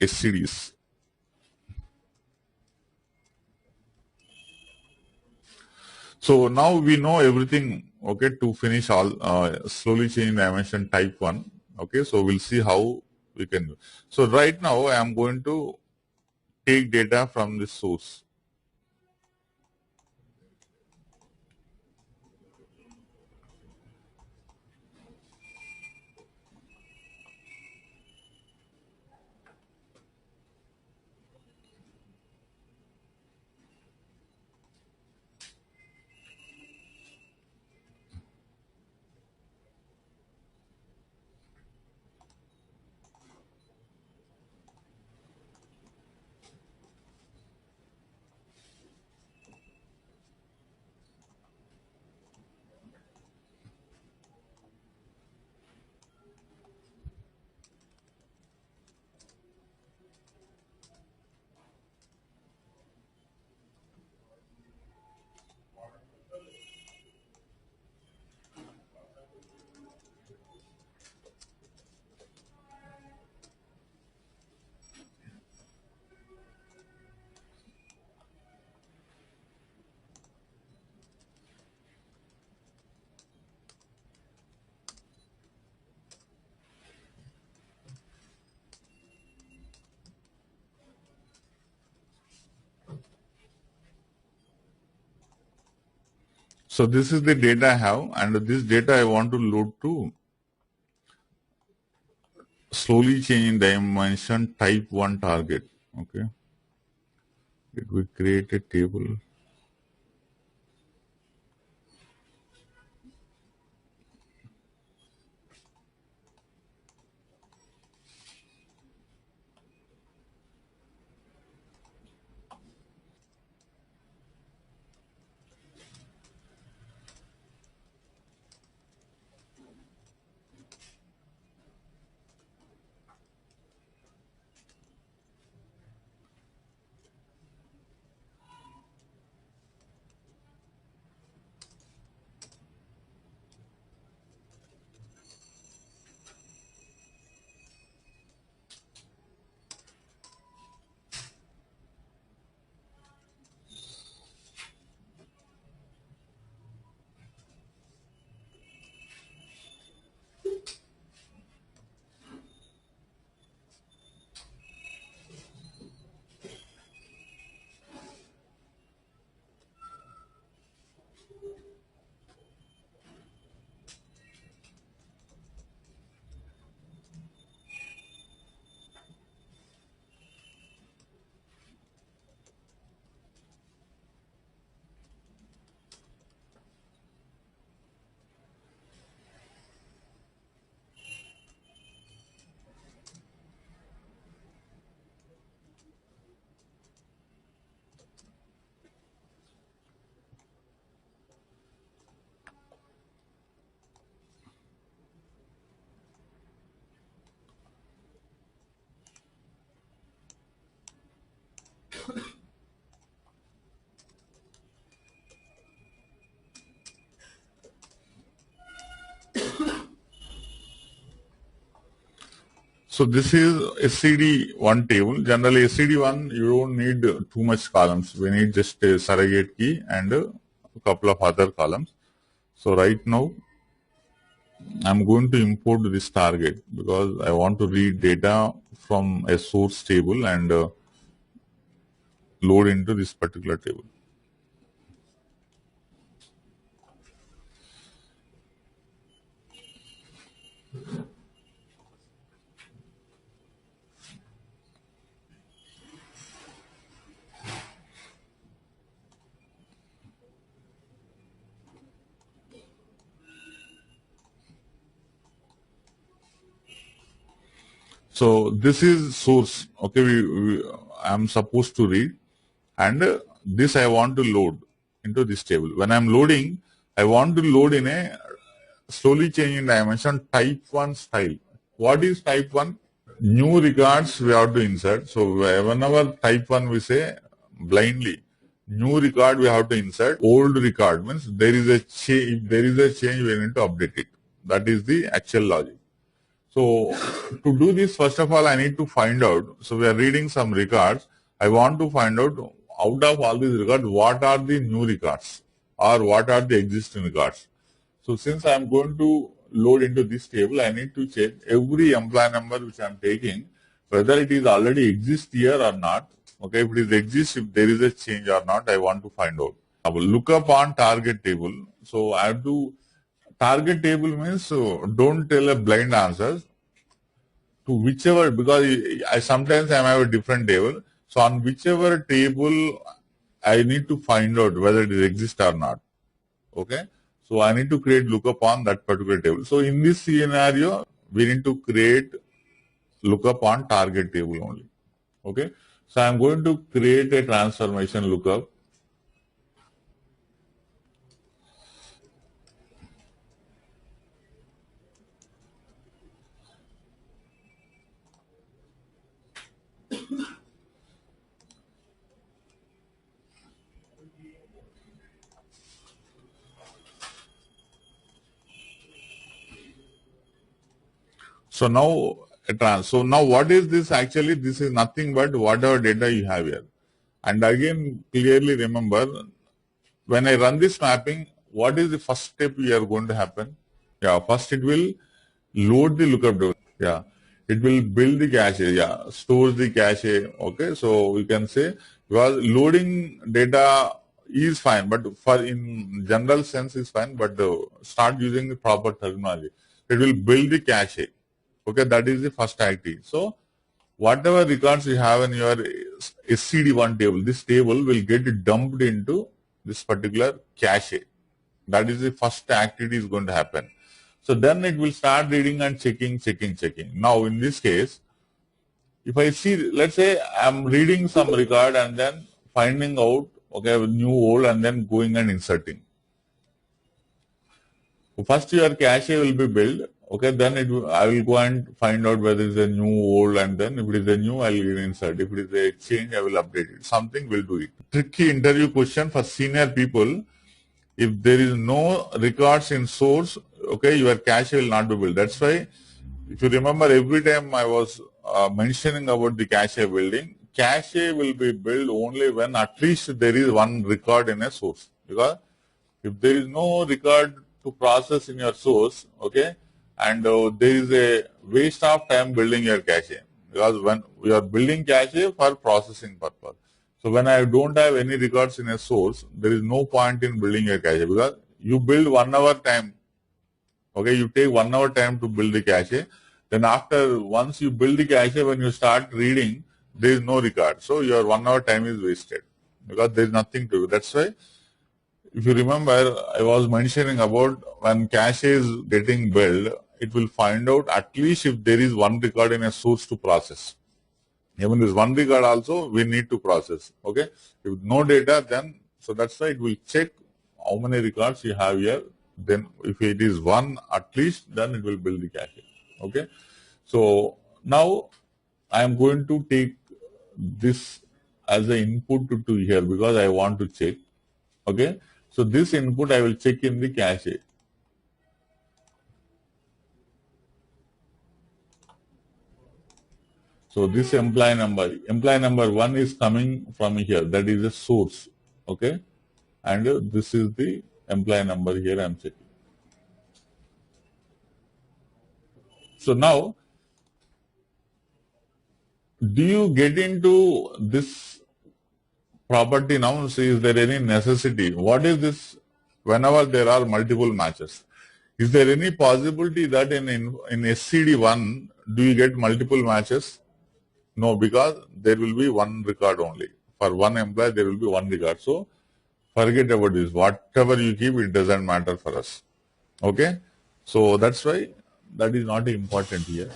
SCDs. So now we know everything, okay, to finish all slowly changing dimension type 1. Okay, so we'll see how we can do. So right now I am going to take data from this source. So this is the data I have, and this data I want to load to slowly changing dimension type 1 target. Okay, it will create a table. So this is SCD1 table. Generally SCD1 you don't need too much columns. We need just a surrogate key and a couple of other columns. So right now I'm going to import this target because I want to read data from a source table and load into this particular table. So this is source. Okay, I'm supposed to read, and this I want to load into this table. When I'm loading, I want to load in a slowly changing dimension type 1 style. What is type 1? New records we have to insert. So whenever type 1 we say blindly, new record we have to insert. Old record means there is a change. If there is a change, we need to update it. That is the actual logic. So to do this, first of all, I need to find out. So we are reading some records. I want to find out of all these records, what are the new records or what are the existing records. So since I am going to load into this table, I need to check every employee number which I am taking, whether it is already exist here or not. Okay, if it is exist, if there is a change or not, I want to find out. I will look up on target table. So I have to target table means don't tell a blind answer to whichever, because I sometimes I have a different table. So on whichever table I need to find out whether it exists or not. Okay. So I need to create lookup on that particular table. So in this scenario, we need to create lookup on target table only. Okay. So I'm going to create a transformation lookup. So now what is this actually? This is nothing but whatever data you have here. And again, clearly remember, when I run this mapping, what is the first step we are going to happen? Yeah, first it will load the lookup table. Yeah, it will build the cache. Yeah, stores the cache. Okay, so we can say, because loading data is fine, but for in general sense is fine, but start using the proper terminology. It will build the cache. Okay, that is the first activity. So whatever records you have in your SCD1 table, this table will get dumped into this particular cache. That is the first activity is going to happen. So then it will start reading and checking. Now in this case, if I see, let's say I'm reading some record and then finding out, okay, new old and then going and inserting. First your cache will be built, okay, then I will go and find out whether it's a new, old, and then if it is a new, I will insert. If it is a change, I will update it. Something will do it. Tricky interview question for senior people. If there is no records in source, okay, your cache will not be built. That's why, if you remember, every time I was mentioning about the cache building, cache will be built only when at least there is one record in a source. Because if there is no record to process in your source, okay, and there is a waste of time building your cache, because when we are building cache for processing purpose. So when I don't have any records in a source, there is no point in building a cache, because you build 1 hour time. Okay, you take 1 hour time to build the cache. Then after, once you build the cache, when you start reading, there is no record. So your 1 hour time is wasted, because there is nothing to do. That's why, if you remember, I was mentioning about when cache is getting built, it will find out at least if there is one record in a source to process. Even this one record also we need to process. Okay, if no data, then so that's why it will check how many records you have here. Then if it is one at least, then it will build the cache. Okay, so now I am going to take this as an input to here, because I want to check. Okay, so this input I will check in the cache. So this employee number 1 is coming from here. That is a source. Okay, and this is the employee number here I am checking. So now, do you get into this property now? So is there any necessity? What is this? Whenever there are multiple matches, is there any possibility that in SCD1 do you get multiple matches? No, because there will be one record only. For one employee, there will be one record. So forget about this. Whatever you keep, it doesn't matter for us. Okay? So that's why that is not important here.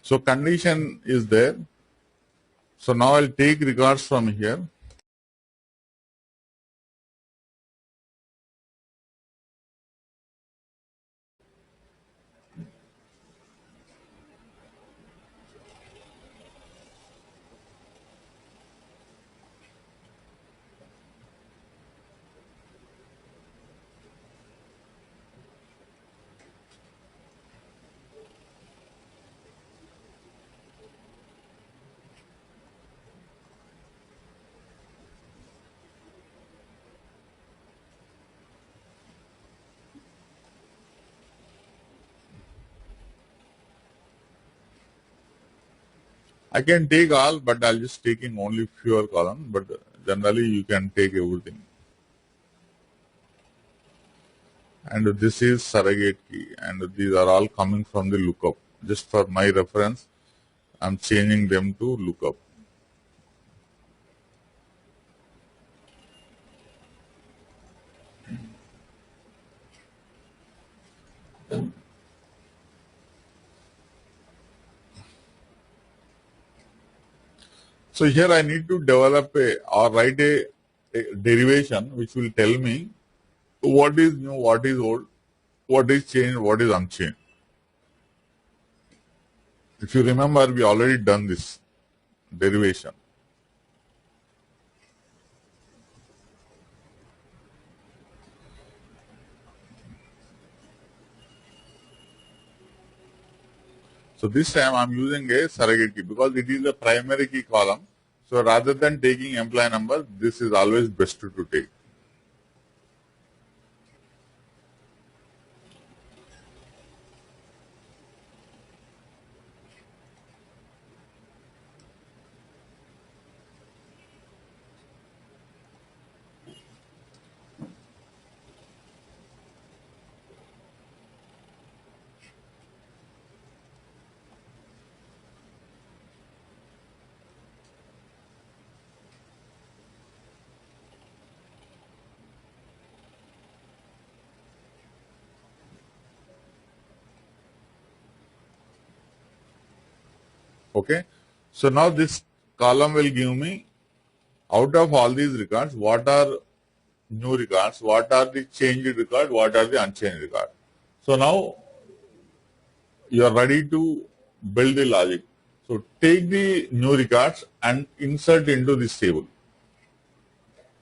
So condition is there. So now I'll take records from here. I can take all, but I'll just taking only fewer columns, but generally you can take everything. And this is surrogate key, and these are all coming from the lookup. Just for my reference, I'm changing them to lookup. So here I need to develop or write a derivation which will tell me what is new, what is old, what is changed, what is unchanged. If you remember, we already done this derivation. So this time I'm using a surrogate key because it is a primary key column. So rather than taking employee number, this is always best to take. Okay. So now this column will give me out of all these records, what are new records, what are the changed record, what are the unchanged record. So now you are ready to build the logic. So take the new records and insert into this table.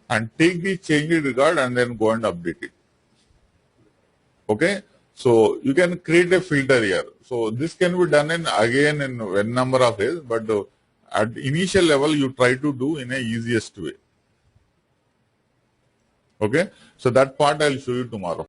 And take the changed record and then go and update it. Okay. So you can create a filter here. So this can be done in again in n number of ways, but at initial level you try to do in a easiest way. Okay. So that part I'll show you tomorrow.